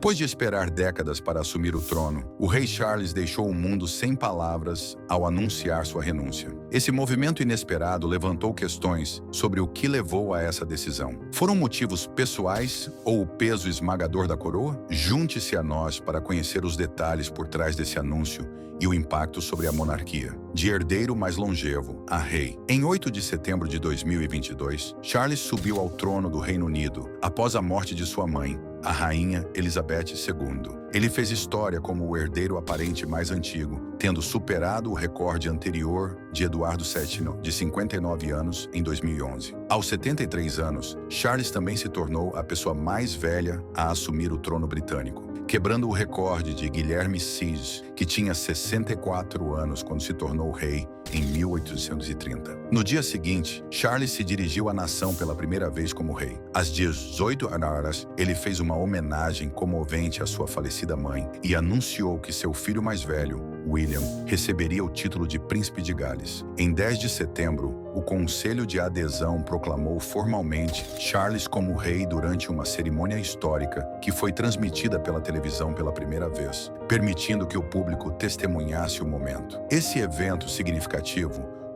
Depois de esperar décadas para assumir o trono, o rei Charles deixou o mundo sem palavras ao anunciar sua renúncia. Esse movimento inesperado levantou questões sobre o que levou a essa decisão. Foram motivos pessoais ou o peso esmagador da coroa? Junte-se a nós para conhecer os detalhes por trás desse anúncio e o impacto sobre a monarquia. De herdeiro mais longevo a rei. Em 8 de setembro de 2022, Charles subiu ao trono do Reino Unido após a morte de sua mãe, a Rainha Elizabeth II. Ele fez história como o herdeiro aparente mais antigo, tendo superado o recorde anterior de Eduardo VII, de 59 anos, em 2011. Aos 73 anos, Charles também se tornou a pessoa mais velha a assumir o trono britânico, quebrando o recorde de Guilherme VI, que tinha 64 anos quando se tornou rei em 1830. No dia seguinte, Charles se dirigiu à nação pela primeira vez como rei. Às 18 horas, ele fez uma homenagem comovente à sua falecida mãe e anunciou que seu filho mais velho, William, receberia o título de Príncipe de Gales. Em 10 de setembro, o Conselho de Adesão proclamou formalmente Charles como rei durante uma cerimônia histórica que foi transmitida pela televisão pela primeira vez, permitindo que o público testemunhasse o momento. Esse evento significativo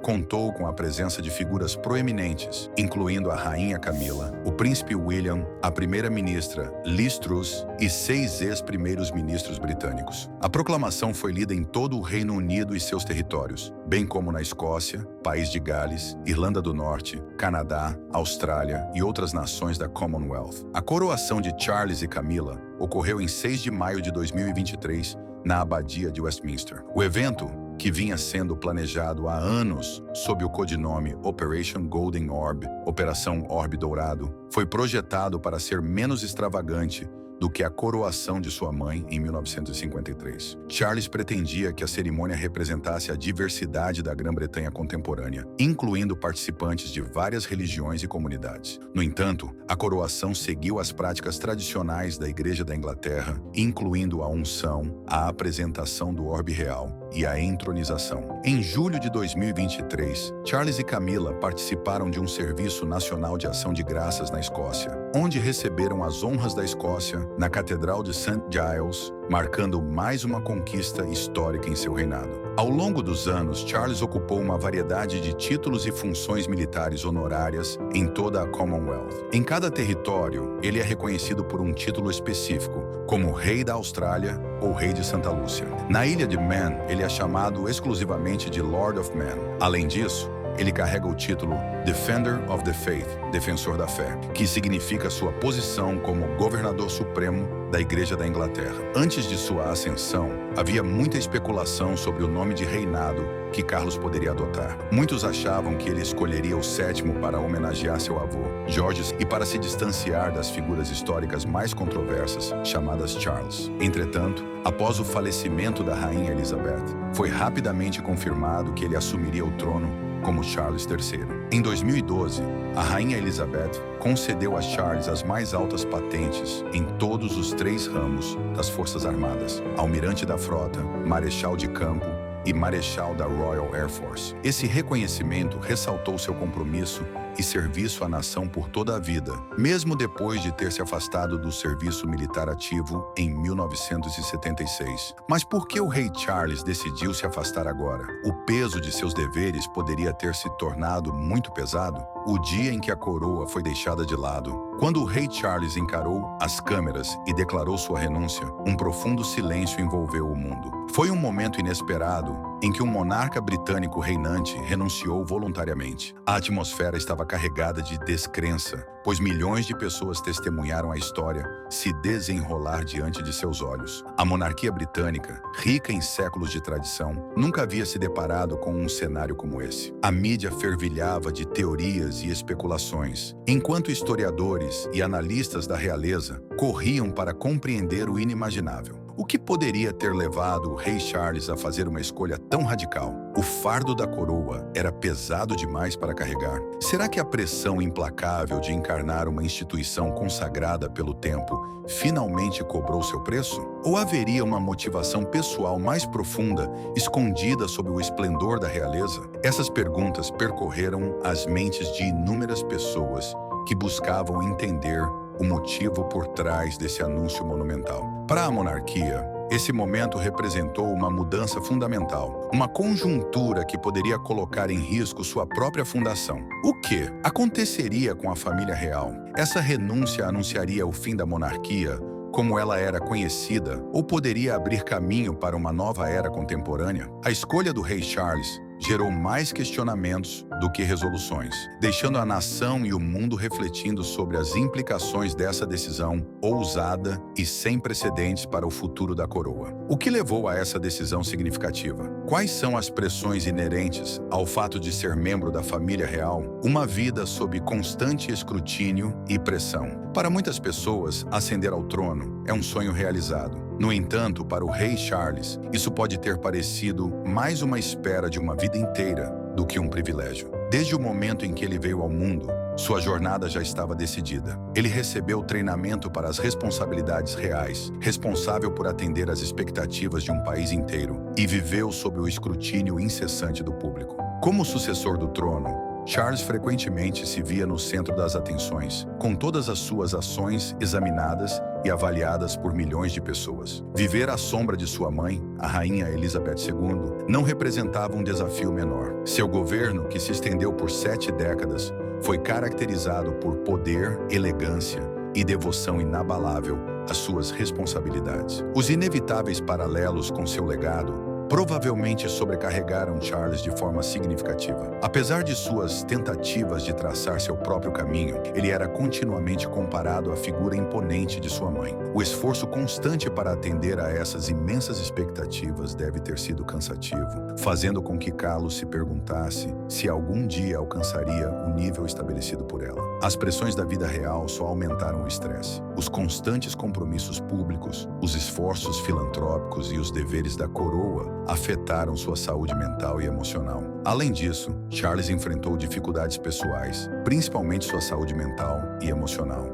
contou com a presença de figuras proeminentes, incluindo a Rainha Camila, o Príncipe William, a Primeira-Ministra Liz Truss e 6 ex-primeiros ministros britânicos. A proclamação foi lida em todo o Reino Unido e seus territórios, bem como na Escócia, País de Gales, Irlanda do Norte, Canadá, Austrália e outras nações da Commonwealth. A coroação de Charles e Camila ocorreu em 6 de maio de 2023, na Abadia de Westminster. O evento, que vinha sendo planejado há anos sob o codinome Operation Golden Orb, Operação Orbe Dourado, foi projetado para ser menos extravagante do que a coroação de sua mãe em 1953. Charles pretendia que a cerimônia representasse a diversidade da Grã-Bretanha contemporânea, incluindo participantes de várias religiões e comunidades. No entanto, a coroação seguiu as práticas tradicionais da Igreja da Inglaterra, incluindo a unção, a apresentação do orbe real e a entronização. Em julho de 2023, Charles e Camila participaram de um serviço nacional de ação de graças na Escócia, onde receberam as honras da Escócia na Catedral de St. Giles, marcando mais uma conquista histórica em seu reinado. Ao longo dos anos, Charles ocupou uma variedade de títulos e funções militares honorárias em toda a Commonwealth. Em cada território, ele é reconhecido por um título específico, como Rei da Austrália ou Rei de Santa Lúcia. Na Ilha de Man, ele é chamado exclusivamente de Lord of Man. Além disso, ele carrega o título Defender of the Faith, Defensor da Fé, que significa sua posição como governador supremo da Igreja da Inglaterra. Antes de sua ascensão, havia muita especulação sobre o nome de reinado que Carlos poderia adotar. Muitos achavam que ele escolheria o 7º para homenagear seu avô, George, e para se distanciar das figuras históricas mais controversas, chamadas Charles. Entretanto, após o falecimento da Rainha Elizabeth, foi rapidamente confirmado que ele assumiria o trono como Charles III. Em 2012, a Rainha Elizabeth concedeu a Charles as mais altas patentes em todos os 3 ramos das Forças Armadas: Almirante da Frota, Marechal de Campo e Marechal da Royal Air Force. Esse reconhecimento ressaltou seu compromisso e serviço à nação por toda a vida, mesmo depois de ter se afastado do serviço militar ativo em 1976. Mas por que o rei Charles decidiu se afastar agora? O peso de seus deveres poderia ter se tornado muito pesado? O dia em que a coroa foi deixada de lado, quando o rei Charles encarou as câmeras e declarou sua renúncia, um profundo silêncio envolveu o mundo. Foi um momento inesperado em que um monarca britânico reinante renunciou voluntariamente. A atmosfera estava carregada de descrença, pois milhões de pessoas testemunharam a história se desenrolar diante de seus olhos. A monarquia britânica, rica em séculos de tradição, nunca havia se deparado com um cenário como esse. A mídia fervilhava de teorias e especulações, enquanto historiadores e analistas da realeza corriam para compreender o inimaginável. O que poderia ter levado o rei Charles a fazer uma escolha tão radical? O fardo da coroa era pesado demais para carregar? Será que a pressão implacável de encarnar uma instituição consagrada pelo tempo finalmente cobrou seu preço? Ou haveria uma motivação pessoal mais profunda, escondida sob o esplendor da realeza? Essas perguntas percorreram as mentes de inúmeras pessoas que buscavam entender o motivo por trás desse anúncio monumental. Para a monarquia, esse momento representou uma mudança fundamental, uma conjuntura que poderia colocar em risco sua própria fundação. O que aconteceria com a família real? Essa renúncia anunciaria o fim da monarquia como ela era conhecida, ou poderia abrir caminho para uma nova era contemporânea? A escolha do rei Charles gerou mais questionamentos do que resoluções, deixando a nação e o mundo refletindo sobre as implicações dessa decisão ousada e sem precedentes para o futuro da coroa. O que levou a essa decisão significativa? Quais são as pressões inerentes ao fato de ser membro da família real? Uma vida sob constante escrutínio e pressão. Para muitas pessoas, ascender ao trono é um sonho realizado. No entanto, para o rei Charles, isso pode ter parecido mais uma espera de uma vida inteira do que um privilégio. Desde o momento em que ele veio ao mundo, sua jornada já estava decidida. Ele recebeu treinamento para as responsabilidades reais, responsável por atender às expectativas de um país inteiro, e viveu sob o escrutínio incessante do público. Como sucessor do trono, Charles frequentemente se via no centro das atenções, com todas as suas ações examinadas e avaliadas por milhões de pessoas. Viver à sombra de sua mãe, a rainha Elizabeth II, não representava um desafio menor. Seu governo, que se estendeu por 7 décadas, foi caracterizado por poder, elegância e devoção inabalável às suas responsabilidades. Os inevitáveis paralelos com seu legado provavelmente sobrecarregaram Charles de forma significativa. Apesar de suas tentativas de traçar seu próprio caminho, ele era continuamente comparado à figura imponente de sua mãe. O esforço constante para atender a essas imensas expectativas deve ter sido cansativo, fazendo com que Carlos se perguntasse se algum dia alcançaria o nível estabelecido por ela. As pressões da vida real só aumentaram o estresse. Os constantes compromissos públicos, os esforços filantrópicos e os deveres da coroa afetaram sua saúde mental e emocional. Além disso, Charles enfrentou dificuldades pessoais, principalmente sua saúde mental e emocional.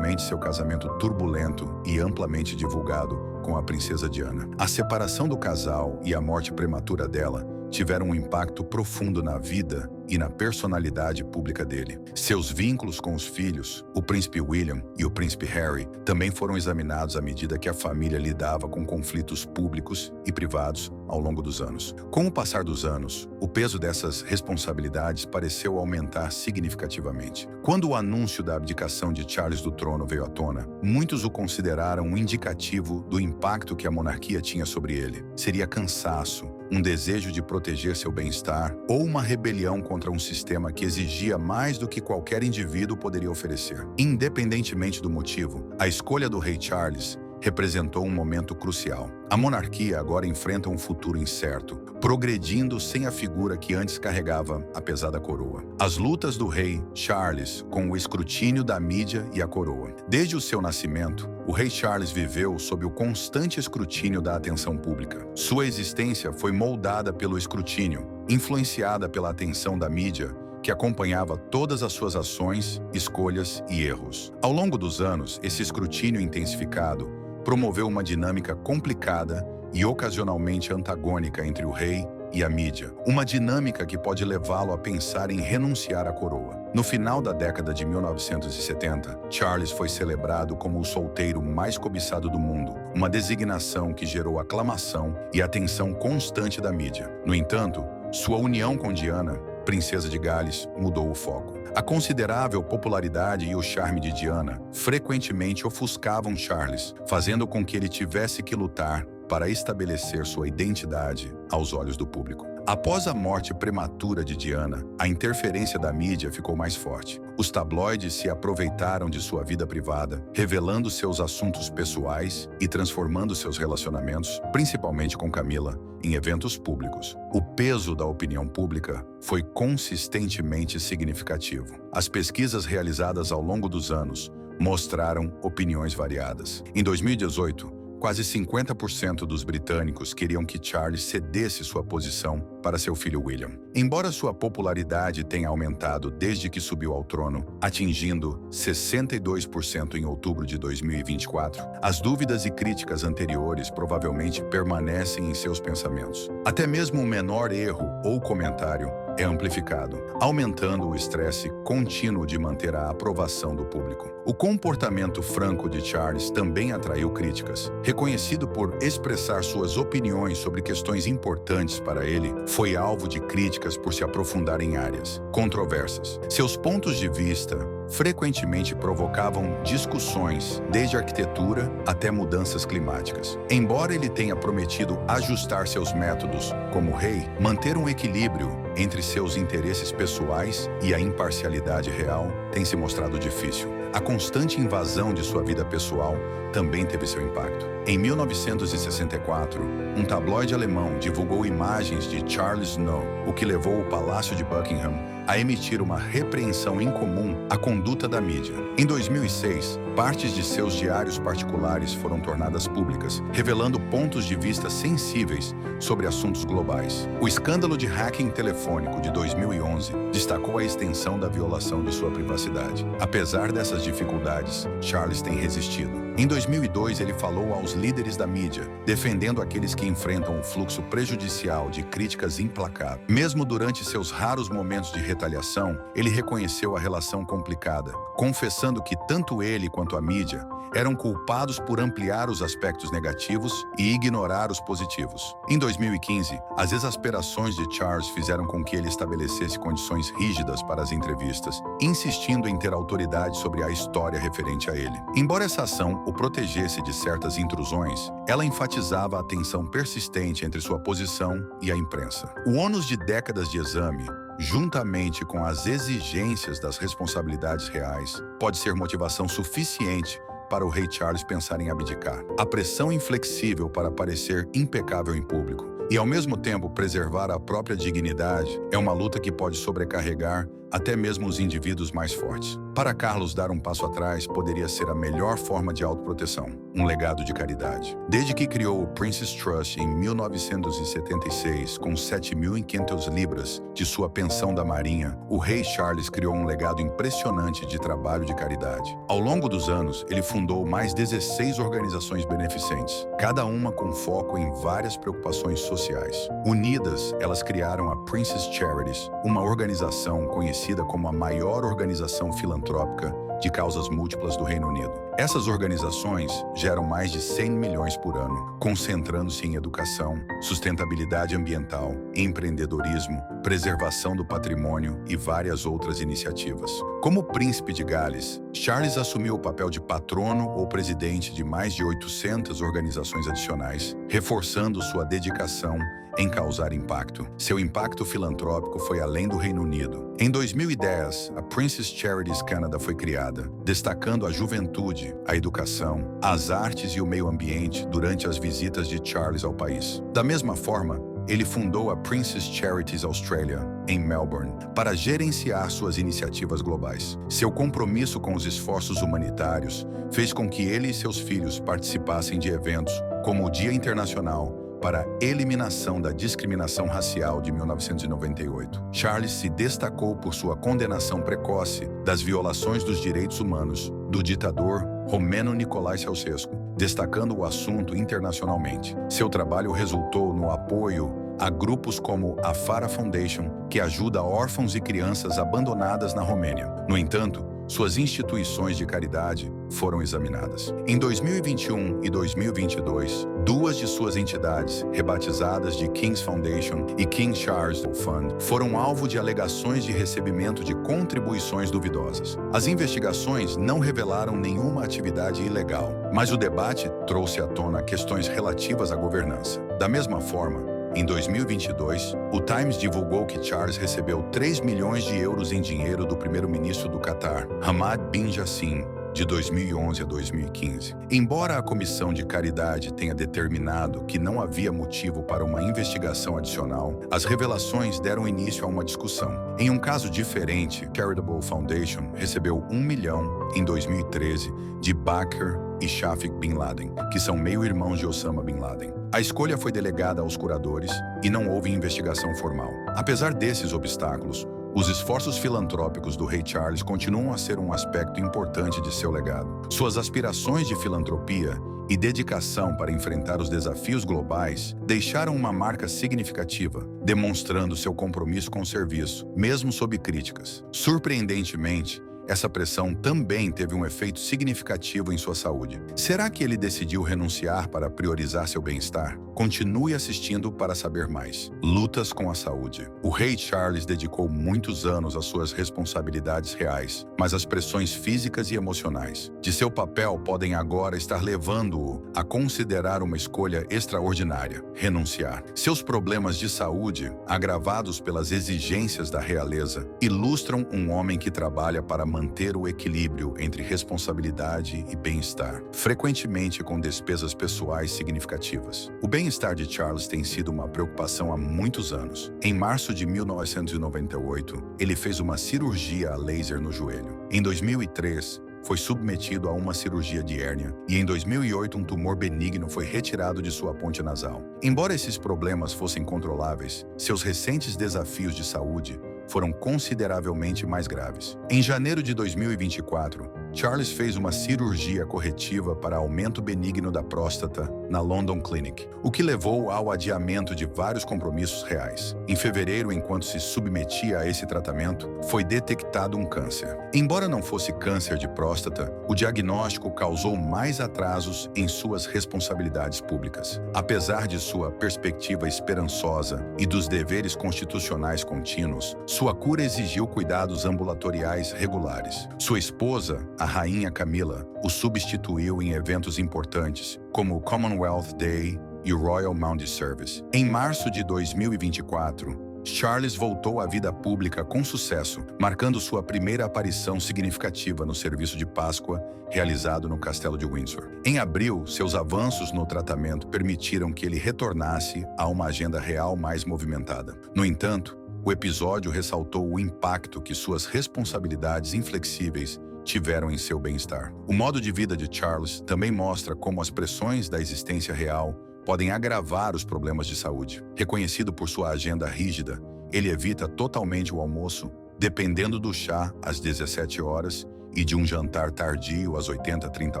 Seu casamento turbulento e amplamente divulgado com a princesa Diana. A separação do casal e a morte prematura dela tiveram um impacto profundo na vida e na personalidade pública dele. Seus vínculos com os filhos, o príncipe William e o príncipe Harry, também foram examinados à medida que a família lidava com conflitos públicos e privados ao longo dos anos. Com o passar dos anos, o peso dessas responsabilidades pareceu aumentar significativamente. Quando o anúncio da abdicação de Charles do trono veio à tona, muitos o consideraram um indicativo do impacto que a monarquia tinha sobre ele. Seria cansaço, um desejo de proteger seu bem-estar ou uma rebelião contra um sistema que exigia mais do que qualquer indivíduo poderia oferecer. Independentemente do motivo, a escolha do rei Charles representou um momento crucial. A monarquia agora enfrenta um futuro incerto, progredindo sem a figura que antes carregava a pesada coroa. As lutas do rei Charles com o escrutínio da mídia e a coroa. Desde o seu nascimento, o rei Charles viveu sob o constante escrutínio da atenção pública. Sua existência foi moldada pelo escrutínio, influenciada pela atenção da mídia, que acompanhava todas as suas ações, escolhas e erros. Ao longo dos anos, esse escrutínio intensificado promoveu uma dinâmica complicada e ocasionalmente antagônica entre o rei e a mídia. Uma dinâmica que pode levá-lo a pensar em renunciar à coroa. No final da década de 1970, Charles foi celebrado como o solteiro mais cobiçado do mundo, uma designação que gerou aclamação e atenção constante da mídia. No entanto, sua união com Diana, princesa de Gales, mudou o foco. A considerável popularidade e o charme de Diana frequentemente ofuscavam Charles, fazendo com que ele tivesse que lutar para estabelecer sua identidade aos olhos do público. Após a morte prematura de Diana, a interferência da mídia ficou mais forte. Os tabloides se aproveitaram de sua vida privada, revelando seus assuntos pessoais e transformando seus relacionamentos, principalmente com Camila, em eventos públicos. O peso da opinião pública foi consistentemente significativo. As pesquisas realizadas ao longo dos anos mostraram opiniões variadas. Em 2018, quase 50% dos britânicos queriam que Charles cedesse sua posição para seu filho William. Embora sua popularidade tenha aumentado desde que subiu ao trono, atingindo 62% em outubro de 2024, as dúvidas e críticas anteriores provavelmente permanecem em seus pensamentos. Até mesmo um menor erro ou comentário é amplificado, aumentando o estresse contínuo de manter a aprovação do público. O comportamento franco de Charles também atraiu críticas. Reconhecido por expressar suas opiniões sobre questões importantes para ele, foi alvo de críticas por se aprofundar em áreas controversas. Seus pontos de vista frequentemente provocavam discussões, desde arquitetura até mudanças climáticas. Embora ele tenha prometido ajustar seus métodos como rei, manter um equilíbrio entre seus interesses pessoais e a imparcialidade real tem se mostrado difícil. A constante invasão de sua vida pessoal também teve seu impacto. Em 1964, um tabloide alemão divulgou imagens de Charles Snow, o que levou o Palácio de Buckingham a emitir uma repreensão incomum à conduta da mídia. Em 2006, partes de seus diários particulares foram tornadas públicas, revelando pontos de vista sensíveis sobre assuntos globais. O escândalo de hacking telefônico de 2011 destacou a extensão da violação de sua privacidade. Apesar dessas dificuldades, Charles tem resistido. Em 2002, ele falou aos líderes da mídia, defendendo aqueles que enfrentam o fluxo prejudicial de críticas implacáveis. Mesmo durante seus raros momentos de retaliação, ele reconheceu a relação complicada, confessando que tanto ele quanto a mídia eram culpados por ampliar os aspectos negativos e ignorar os positivos. Em 2015, as exasperações de Charles fizeram com que ele estabelecesse condições rígidas para as entrevistas, insistindo em ter autoridade sobre a história referente a ele. Embora essa ação o protegesse de certas intrusões, ela enfatizava a tensão persistente entre sua posição e a imprensa. O ônus de décadas de exame, juntamente com as exigências das responsabilidades reais, pode ser motivação suficiente para o rei Charles pensar em abdicar. A pressão inflexível para parecer impecável em público e, ao mesmo tempo, preservar a própria dignidade é uma luta que pode sobrecarregar até mesmo os indivíduos mais fortes. Para Carlos, dar um passo atrás poderia ser a melhor forma de autoproteção, um legado de caridade. Desde que criou o Prince's Trust em 1976, com 7.500 libras de sua pensão da Marinha, o rei Charles criou um legado impressionante de trabalho de caridade. Ao longo dos anos, ele fundou mais 16 organizações beneficentes, cada uma com foco em várias preocupações sociais. Unidas, elas criaram a Prince's Charities, uma organização conhecida como a maior organização filantrópica de causas múltiplas do Reino Unido. Essas organizações geram mais de 100 milhões por ano, concentrando-se em educação, sustentabilidade ambiental, empreendedorismo, preservação do patrimônio e várias outras iniciativas. Como príncipe de Gales, Charles assumiu o papel de patrono ou presidente de mais de 800 organizações adicionais, reforçando sua dedicação em causar impacto. Seu impacto filantrópico foi além do Reino Unido. Em 2010, a Prince's Charities Canada foi criada, destacando a juventude, a educação, as artes e o meio ambiente durante as visitas de Charles ao país. Da mesma forma, ele fundou a Prince's Charities Australia, em Melbourne, para gerenciar suas iniciativas globais. Seu compromisso com os esforços humanitários fez com que ele e seus filhos participassem de eventos como o Dia Internacional para a Eliminação da Discriminação Racial de 1998. Charles se destacou por sua condenação precoce das violações dos direitos humanos do ditador romeno Nicolae Ceausescu, destacando o assunto internacionalmente. Seu trabalho resultou no apoio a grupos como a Farah Foundation, que ajuda órfãos e crianças abandonadas na Romênia. No entanto, suas instituições de caridade foram examinadas. Em 2021 e 2022, duas de suas entidades, rebatizadas de King's Foundation e King Charles Fund, foram alvo de alegações de recebimento de contribuições duvidosas. As investigações não revelaram nenhuma atividade ilegal, mas o debate trouxe à tona questões relativas à governança. Da mesma forma, em 2022, o Times divulgou que Charles recebeu 3 milhões de euros em dinheiro do primeiro-ministro do Catar, Hamad bin Jassim, de 2011 a 2015. Embora a Comissão de Caridade tenha determinado que não havia motivo para uma investigação adicional, as revelações deram início a uma discussão. Em um caso diferente, Charitable Foundation recebeu 1 milhão em 2013 de Bakr e Shafiq bin Laden, que são meio-irmãos de Osama bin Laden. A escolha foi delegada aos curadores e não houve investigação formal. Apesar desses obstáculos, os esforços filantrópicos do rei Charles continuam a ser um aspecto importante de seu legado. Suas aspirações de filantropia e dedicação para enfrentar os desafios globais deixaram uma marca significativa, demonstrando seu compromisso com o serviço, mesmo sob críticas. Surpreendentemente, essa pressão também teve um efeito significativo em sua saúde. Será que ele decidiu renunciar para priorizar seu bem-estar? Continue assistindo para saber mais. Lutas com a saúde. O rei Charles dedicou muitos anos às suas responsabilidades reais, mas as pressões físicas e emocionais de seu papel podem agora estar levando-o a considerar uma escolha extraordinária: renunciar. Seus problemas de saúde, agravados pelas exigências da realeza, ilustram um homem que trabalha para manter o equilíbrio entre responsabilidade e bem-estar, frequentemente com despesas pessoais significativas. O bem-estar de Charles tem sido uma preocupação há muitos anos. Em março de 1998, ele fez uma cirurgia a laser no joelho. Em 2003, foi submetido a uma cirurgia de hérnia e em 2008 um tumor benigno foi retirado de sua ponte nasal. Embora esses problemas fossem controláveis, seus recentes desafios de saúde foram consideravelmente mais graves. Em janeiro de 2024, Charles fez uma cirurgia corretiva para aumento benigno da próstata na London Clinic, o que levou ao adiamento de vários compromissos reais. Em fevereiro, enquanto se submetia a esse tratamento, foi detectado um câncer. Embora não fosse câncer de próstata, o diagnóstico causou mais atrasos em suas responsabilidades públicas. Apesar de sua perspectiva esperançosa e dos deveres constitucionais contínuos, sua cura exigiu cuidados ambulatoriais regulares. Sua esposa, a rainha Camila, o substituiu em eventos importantes, como o Commonwealth Day e o Royal Maundy Service. Em março de 2024, Charles voltou à vida pública com sucesso, marcando sua primeira aparição significativa no serviço de Páscoa realizado no Castelo de Windsor. Em abril, seus avanços no tratamento permitiram que ele retornasse a uma agenda real mais movimentada. No entanto, o episódio ressaltou o impacto que suas responsabilidades inflexíveis tiveram em seu bem-estar. O modo de vida de Charles também mostra como as pressões da existência real podem agravar os problemas de saúde. Reconhecido por sua agenda rígida, ele evita totalmente o almoço, dependendo do chá às 17 horas e de um jantar tardio às 30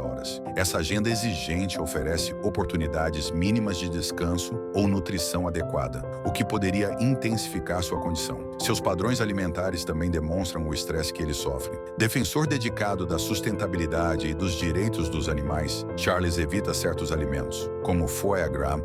horas. Essa agenda exigente oferece oportunidades mínimas de descanso ou nutrição adequada, o que poderia intensificar sua condição. Seus padrões alimentares também demonstram o estresse que ele sofre. Defensor dedicado da sustentabilidade e dos direitos dos animais, Charles evita certos alimentos, como o foie gras,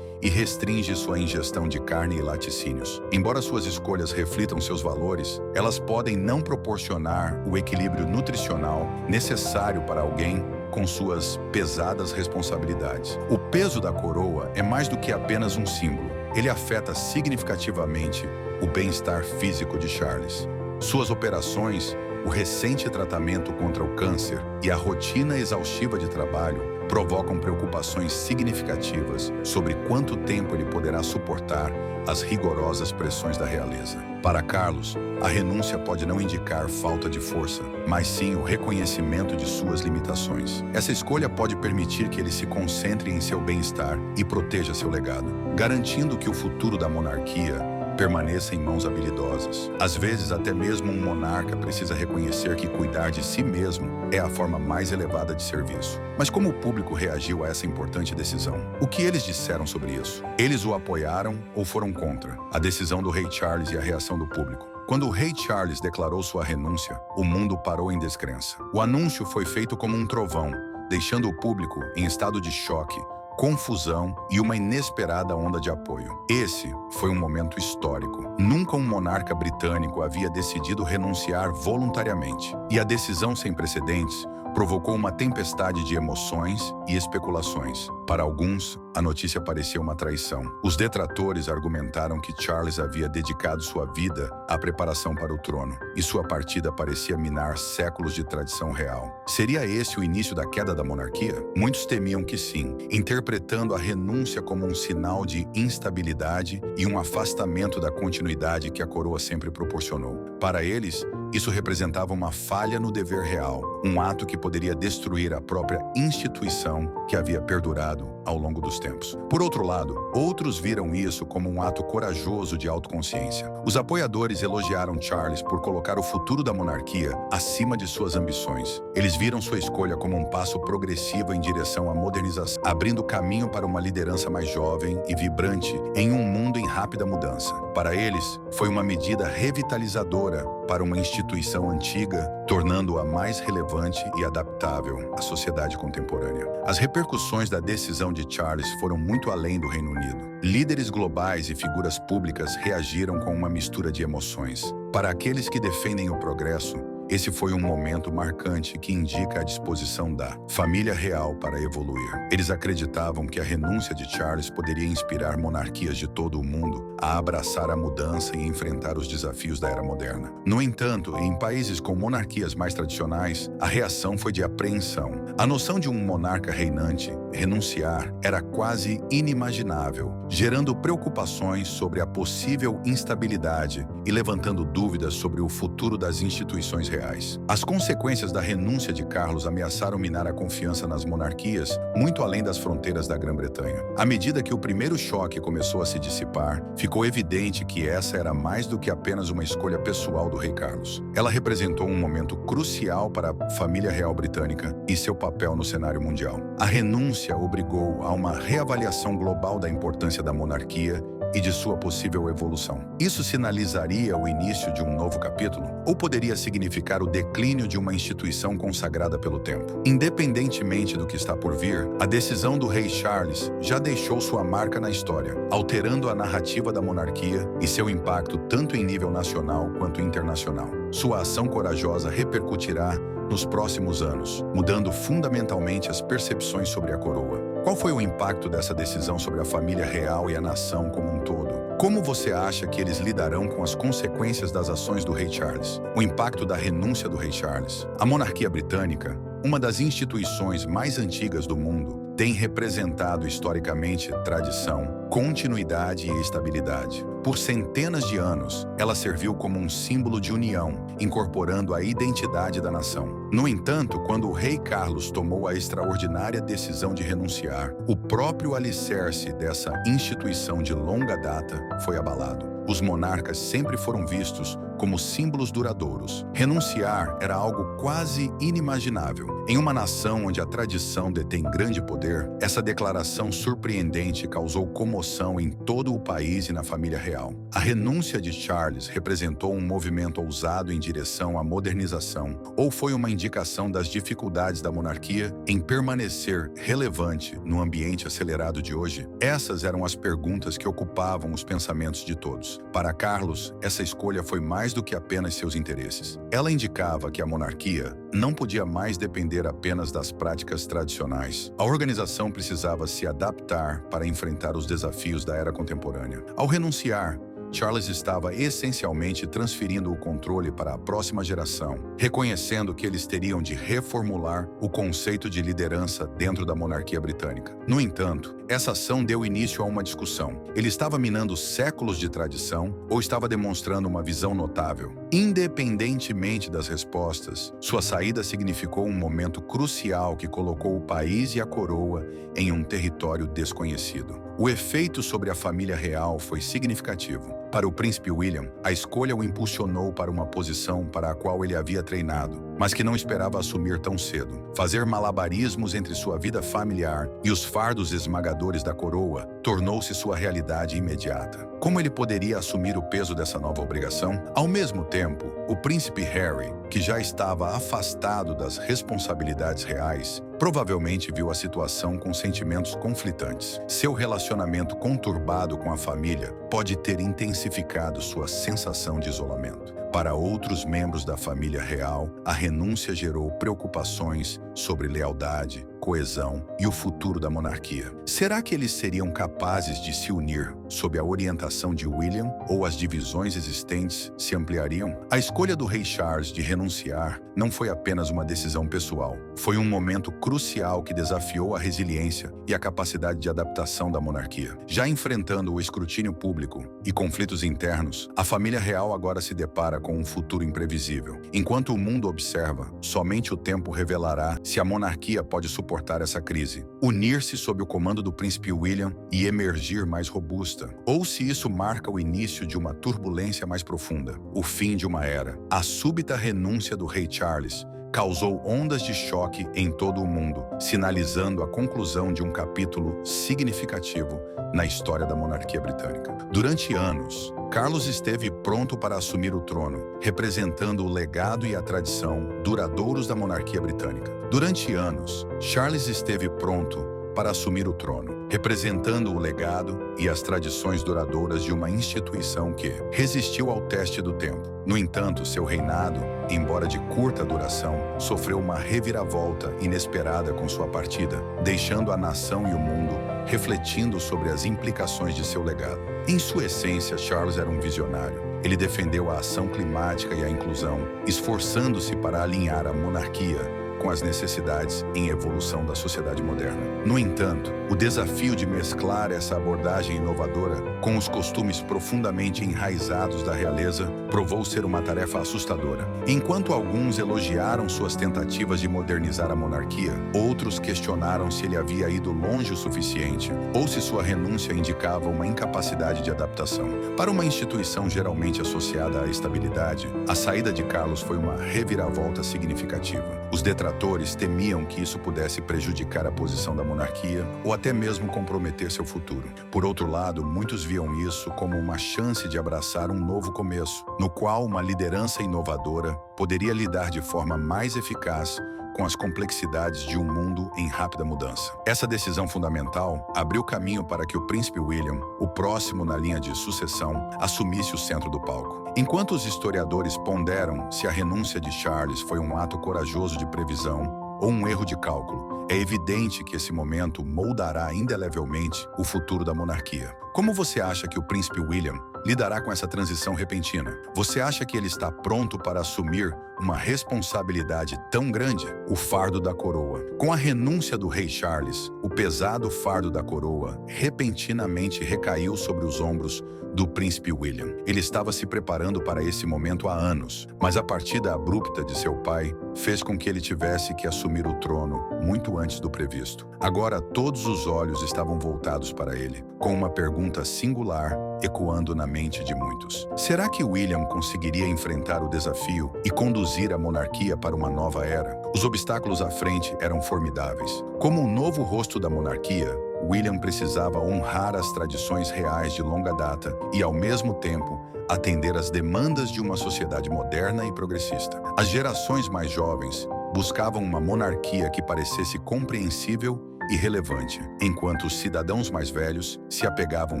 e restringe sua ingestão de carne e laticínios. Embora suas escolhas reflitam seus valores, elas podem não proporcionar o equilíbrio nutricional necessário para alguém com suas pesadas responsabilidades. O peso da coroa é mais do que apenas um símbolo. Ele afeta significativamente o bem-estar físico de Charles. Suas operações, o recente tratamento contra o câncer e a rotina exaustiva de trabalho provocam preocupações significativas sobre quanto tempo ele poderá suportar as rigorosas pressões da realeza. Para Carlos, a renúncia pode não indicar falta de força, mas sim o reconhecimento de suas limitações. Essa escolha pode permitir que ele se concentre em seu bem-estar e proteja seu legado, garantindo que o futuro da monarquia permaneça em mãos habilidosas. Às vezes, até mesmo um monarca precisa reconhecer que cuidar de si mesmo é a forma mais elevada de serviço. Mas como o público reagiu a essa importante decisão? O que eles disseram sobre isso? Eles o apoiaram ou foram contra? A decisão do rei Charles e a reação do público. Quando o rei Charles declarou sua renúncia, o mundo parou em descrença. O anúncio foi feito como um trovão, deixando o público em estado de choque, confusão e uma inesperada onda de apoio. Esse foi um momento histórico. Nunca um monarca britânico havia decidido renunciar voluntariamente. E a decisão sem precedentes provocou uma tempestade de emoções e especulações. Para alguns, a notícia parecia uma traição. Os detratores argumentaram que Charles havia dedicado sua vida à preparação para o trono, e sua partida parecia minar séculos de tradição real. Seria esse o início da queda da monarquia? Muitos temiam que sim, interpretando a renúncia como um sinal de instabilidade e um afastamento da continuidade que a coroa sempre proporcionou. Para eles, isso representava uma falha no dever real, um ato que poderia destruir a própria instituição que havia perdurado mudado ao longo dos tempos. Por outro lado, outros viram isso como um ato corajoso de autoconsciência. Os apoiadores elogiaram Charles por colocar o futuro da monarquia acima de suas ambições. Eles viram sua escolha como um passo progressivo em direção à modernização, abrindo caminho para uma liderança mais jovem e vibrante em um mundo em rápida mudança. Para eles, foi uma medida revitalizadora para uma instituição antiga, tornando-a mais relevante e adaptável à sociedade contemporânea. As repercussões da decisão de Charles foram muito além do Reino Unido. Líderes globais e figuras públicas reagiram com uma mistura de emoções. Para aqueles que defendem o progresso, esse foi um momento marcante que indica a disposição da família real para evoluir. Eles acreditavam que a renúncia de Charles poderia inspirar monarquias de todo o mundo a abraçar a mudança e enfrentar os desafios da era moderna. No entanto, em países com monarquias mais tradicionais, a reação foi de apreensão. A noção de um monarca reinante renunciar era quase inimaginável, gerando preocupações sobre a possível instabilidade e levantando dúvidas sobre o futuro das instituições reais. As consequências da renúncia de Carlos ameaçaram minar a confiança nas monarquias, muito além das fronteiras da Grã-Bretanha. À medida que o primeiro choque começou a se dissipar, ficou evidente que essa era mais do que apenas uma escolha pessoal do rei Carlos. Ela representou um momento crucial para a família real britânica e seu papel no cenário mundial. A renúncia obrigou a uma reavaliação global da importância da monarquia e de sua possível evolução. Isso sinalizaria o início de um novo capítulo? Ou poderia significar o declínio de uma instituição consagrada pelo tempo? Independentemente do que está por vir, a decisão do rei Charles já deixou sua marca na história, alterando a narrativa da monarquia e seu impacto tanto em nível nacional quanto internacional. Sua ação corajosa repercutirá nos próximos anos, mudando fundamentalmente as percepções sobre a coroa. Qual foi o impacto dessa decisão sobre a família real e a nação como um todo? Como você acha que eles lidarão com as consequências das ações do rei Charles? O impacto da renúncia do rei Charles? A monarquia britânica, uma das instituições mais antigas do mundo, tem representado historicamente tradição, continuidade e estabilidade. Por centenas de anos, ela serviu como um símbolo de união, incorporando a identidade da nação. No entanto, quando o rei Carlos tomou a extraordinária decisão de renunciar, o próprio alicerce dessa instituição de longa data foi abalado. Os monarcas sempre foram vistos como símbolos duradouros. Renunciar era algo quase inimaginável. Em uma nação onde a tradição detém grande poder, essa declaração surpreendente causou comoção em todo o país e na família real. A renúncia de Charles representou um movimento ousado em direção à modernização, ou foi uma indicação das dificuldades da monarquia em permanecer relevante no ambiente acelerado de hoje? Essas eram as perguntas que ocupavam os pensamentos de todos. Para Carlos, essa escolha foi mais do que apenas seus interesses. Ela indicava que a monarquia não podia mais depender apenas das práticas tradicionais. A organização precisava se adaptar para enfrentar os desafios da era contemporânea. Ao renunciar, Charles estava essencialmente transferindo o controle para a próxima geração, reconhecendo que eles teriam de reformular o conceito de liderança dentro da monarquia britânica. No entanto, essa ação deu início a uma discussão. Ele estava minando séculos de tradição ou estava demonstrando uma visão notável? Independentemente das respostas, sua saída significou um momento crucial que colocou o país e a coroa em um território desconhecido. O efeito sobre a família real foi significativo. Para o príncipe William, a escolha o impulsionou para uma posição para a qual ele havia treinado, mas que não esperava assumir tão cedo. Fazer malabarismos entre sua vida familiar e os fardos esmagadores da coroa tornou-se sua realidade imediata. Como ele poderia assumir o peso dessa nova obrigação? Ao mesmo tempo, o príncipe Harry, que já estava afastado das responsabilidades reais, provavelmente viu a situação com sentimentos conflitantes. Seu relacionamento conturbado com a família pode ter intensificado sua sensação de isolamento. Para outros membros da família real, a renúncia gerou preocupações sobre lealdade, coesão e o futuro da monarquia. Será que eles seriam capazes de se unir sob a orientação de William ou as divisões existentes se ampliariam? A escolha do rei Charles de renunciar não foi apenas uma decisão pessoal. Foi um momento crucial que desafiou a resiliência e a capacidade de adaptação da monarquia. Já enfrentando o escrutínio público e conflitos internos, a família real agora se depara com um futuro imprevisível. Enquanto o mundo observa, somente o tempo revelará se a monarquia pode suportar suportar essa crise: unir-se sob o comando do príncipe William e emergir mais robusta, ou se isso marca o início de uma turbulência mais profunda, o fim de uma era. A súbita renúncia do rei Charles causou ondas de choque em todo o mundo, sinalizando a conclusão de um capítulo significativo na história da monarquia britânica. Durante anos, Carlos esteve pronto para assumir o trono, representando o legado e a tradição duradouros da monarquia britânica. Durante anos, Charles esteve pronto para assumir o trono, representando o legado e as tradições duradouras de uma instituição que resistiu ao teste do tempo. No entanto, seu reinado, embora de curta duração, sofreu uma reviravolta inesperada com sua partida, deixando a nação e o mundo refletindo sobre as implicações de seu legado. Em sua essência, Charles era um visionário. Ele defendeu a ação climática e a inclusão, esforçando-se para alinhar a monarquia com as necessidades em evolução da sociedade moderna. No entanto, o desafio de mesclar essa abordagem inovadora com os costumes profundamente enraizados da realeza provou ser uma tarefa assustadora. Enquanto alguns elogiaram suas tentativas de modernizar a monarquia, outros questionaram se ele havia ido longe o suficiente ou se sua renúncia indicava uma incapacidade de adaptação. Para uma instituição geralmente associada à estabilidade, a saída de Carlos foi uma reviravolta significativa. Os detratores temiam que isso pudesse prejudicar a posição da monarquia ou até mesmo comprometer seu futuro. Por outro lado, muitos viam isso como uma chance de abraçar um novo começo, no qual uma liderança inovadora poderia lidar de forma mais eficaz com as complexidades de um mundo em rápida mudança. Essa decisão fundamental abriu caminho para que o príncipe William, o próximo na linha de sucessão, assumisse o centro do palco. Enquanto os historiadores ponderam se a renúncia de Charles foi um ato corajoso de previsão ou um erro de cálculo, é evidente que esse momento moldará indelevelmente o futuro da monarquia. Como você acha que o príncipe William lidará com essa transição repentina? Você acha que ele está pronto para assumir uma responsabilidade tão grande? O fardo da coroa. Com a renúncia do rei Charles, o pesado fardo da coroa repentinamente recaiu sobre os ombros do príncipe William. Ele estava se preparando para esse momento há anos, mas a partida abrupta de seu pai fez com que ele tivesse que assumir o trono muito antes do previsto. Agora todos os olhos estavam voltados para ele, com uma pergunta singular ecoando na mente de muitos. Será que William conseguiria enfrentar o desafio e conduzir a monarquia para uma nova era? Os obstáculos à frente eram formidáveis. Como o novo rosto da monarquia, William precisava honrar as tradições reais de longa data e, ao mesmo tempo, atender às demandas de uma sociedade moderna e progressista. As gerações mais jovens buscavam uma monarquia que parecesse compreensível e relevante, enquanto os cidadãos mais velhos se apegavam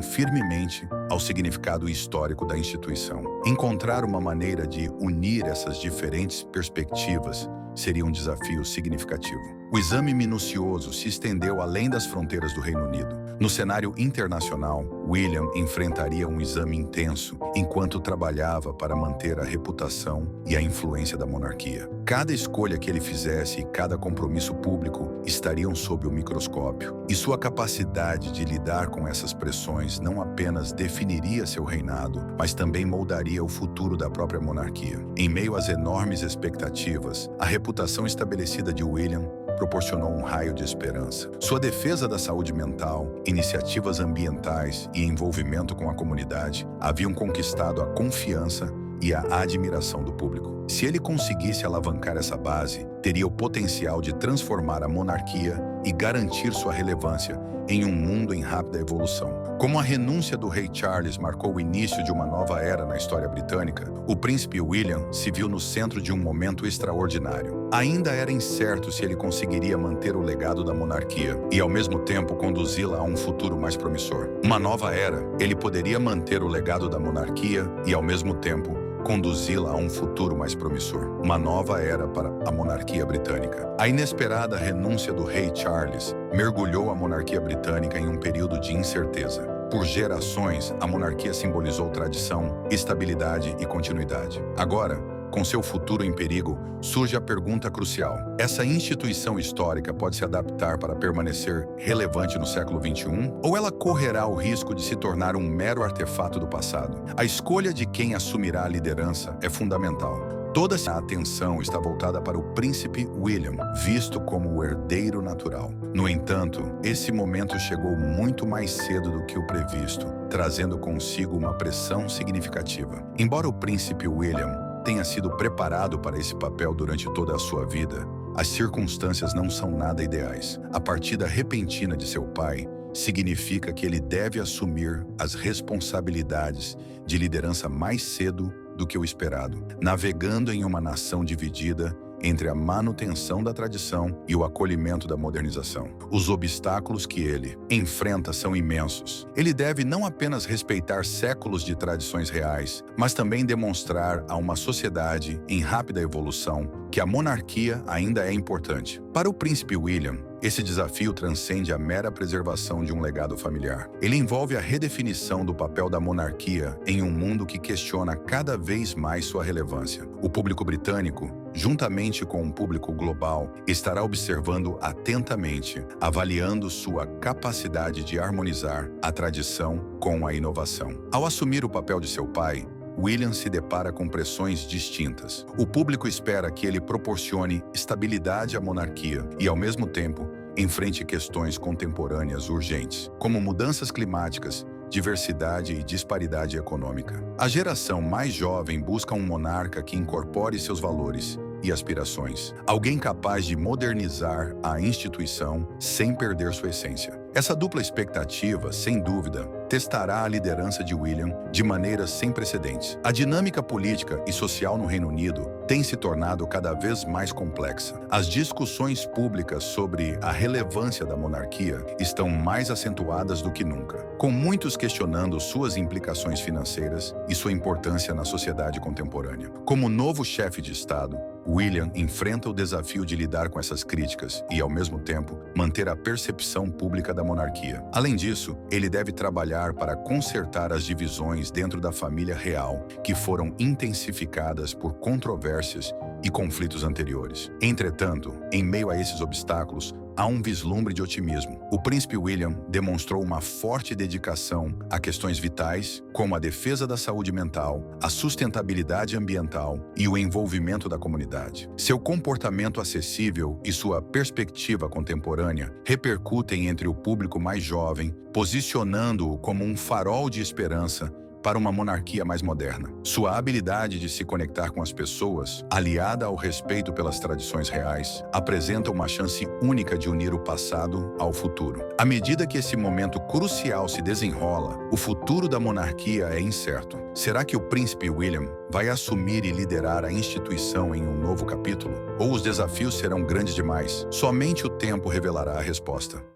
firmemente ao significado histórico da instituição. Encontrar uma maneira de unir essas diferentes perspectivas seria um desafio significativo. O exame minucioso se estendeu além das fronteiras do Reino Unido. No cenário internacional, William enfrentaria um exame intenso enquanto trabalhava para manter a reputação e a influência da monarquia. Cada escolha que ele fizesse e cada compromisso público estariam sob o microscópio, e sua capacidade de lidar com essas pressões não apenas definiria seu reinado, mas também moldaria o futuro da própria monarquia. Em meio às enormes expectativas, a reputação estabelecida de William proporcionou um raio de esperança. Sua defesa da saúde mental, iniciativas ambientais e envolvimento com a comunidade haviam conquistado a confiança e a admiração do público. Se ele conseguisse alavancar essa base, teria o potencial de transformar a monarquia e garantir sua relevância em um mundo em rápida evolução. Como a renúncia do rei Charles marcou o início de uma nova era na história britânica, o príncipe William se viu no centro de um momento extraordinário. Ainda era incerto se ele conseguiria manter o legado da monarquia e, ao mesmo tempo, conduzi-la a um futuro mais promissor. Uma nova era, ele poderia manter o legado da monarquia e, ao mesmo tempo, conduzi-la a um futuro mais promissor. Uma nova era para a monarquia britânica. A inesperada renúncia do rei Charles mergulhou a monarquia britânica em um período de incerteza. Por gerações, a monarquia simbolizou tradição, estabilidade e continuidade. Agora, com seu futuro em perigo, surge a pergunta crucial: essa instituição histórica pode se adaptar para permanecer relevante no século XXI? Ou ela correrá o risco de se tornar um mero artefato do passado? A escolha de quem assumirá a liderança é fundamental. Toda a atenção está voltada para o príncipe William, visto como o herdeiro natural. No entanto, esse momento chegou muito mais cedo do que o previsto, trazendo consigo uma pressão significativa. Embora o príncipe William tenha sido preparado para esse papel durante toda a sua vida, as circunstâncias não são nada ideais. A partida repentina de seu pai significa que ele deve assumir as responsabilidades de liderança mais cedo do que o esperado, navegando em uma nação dividida entre a manutenção da tradição e o acolhimento da modernização. Os obstáculos que ele enfrenta são imensos. Ele deve não apenas respeitar séculos de tradições reais, mas também demonstrar a uma sociedade em rápida evolução que a monarquia ainda é importante. Para o príncipe William, esse desafio transcende a mera preservação de um legado familiar. Ele envolve a redefinição do papel da monarquia em um mundo que questiona cada vez mais sua relevância. O público britânico, juntamente com um público global, estará observando atentamente, avaliando sua capacidade de harmonizar a tradição com a inovação. Ao assumir o papel de seu pai, William se depara com pressões distintas. O público espera que ele proporcione estabilidade à monarquia e, ao mesmo tempo, enfrente questões contemporâneas urgentes, como mudanças climáticas, diversidade e disparidade econômica. A geração mais jovem busca um monarca que incorpore seus valores e aspirações, alguém capaz de modernizar a instituição sem perder sua essência. Essa dupla expectativa, sem dúvida, testará a liderança de William de maneiras sem precedentes. A dinâmica política e social no Reino Unido tem se tornado cada vez mais complexa. As discussões públicas sobre a relevância da monarquia estão mais acentuadas do que nunca, com muitos questionando suas implicações financeiras e sua importância na sociedade contemporânea. Como novo chefe de Estado, William enfrenta o desafio de lidar com essas críticas e, ao mesmo tempo, manter a percepção pública da monarquia. Além disso, ele deve trabalhar para consertar as divisões dentro da família real, que foram intensificadas por controvérsias e conflitos anteriores. Entretanto, em meio a esses obstáculos, há um vislumbre de otimismo. O príncipe William demonstrou uma forte dedicação a questões vitais, como a defesa da saúde mental, a sustentabilidade ambiental e o envolvimento da comunidade. Seu comportamento acessível e sua perspectiva contemporânea repercutem entre o público mais jovem, posicionando-o como um farol de esperança para uma monarquia mais moderna. Sua habilidade de se conectar com as pessoas, aliada ao respeito pelas tradições reais, apresenta uma chance única de unir o passado ao futuro. À medida que esse momento crucial se desenrola, o futuro da monarquia é incerto. Será que o príncipe William vai assumir e liderar a instituição em um novo capítulo? Ou os desafios serão grandes demais? Somente o tempo revelará a resposta.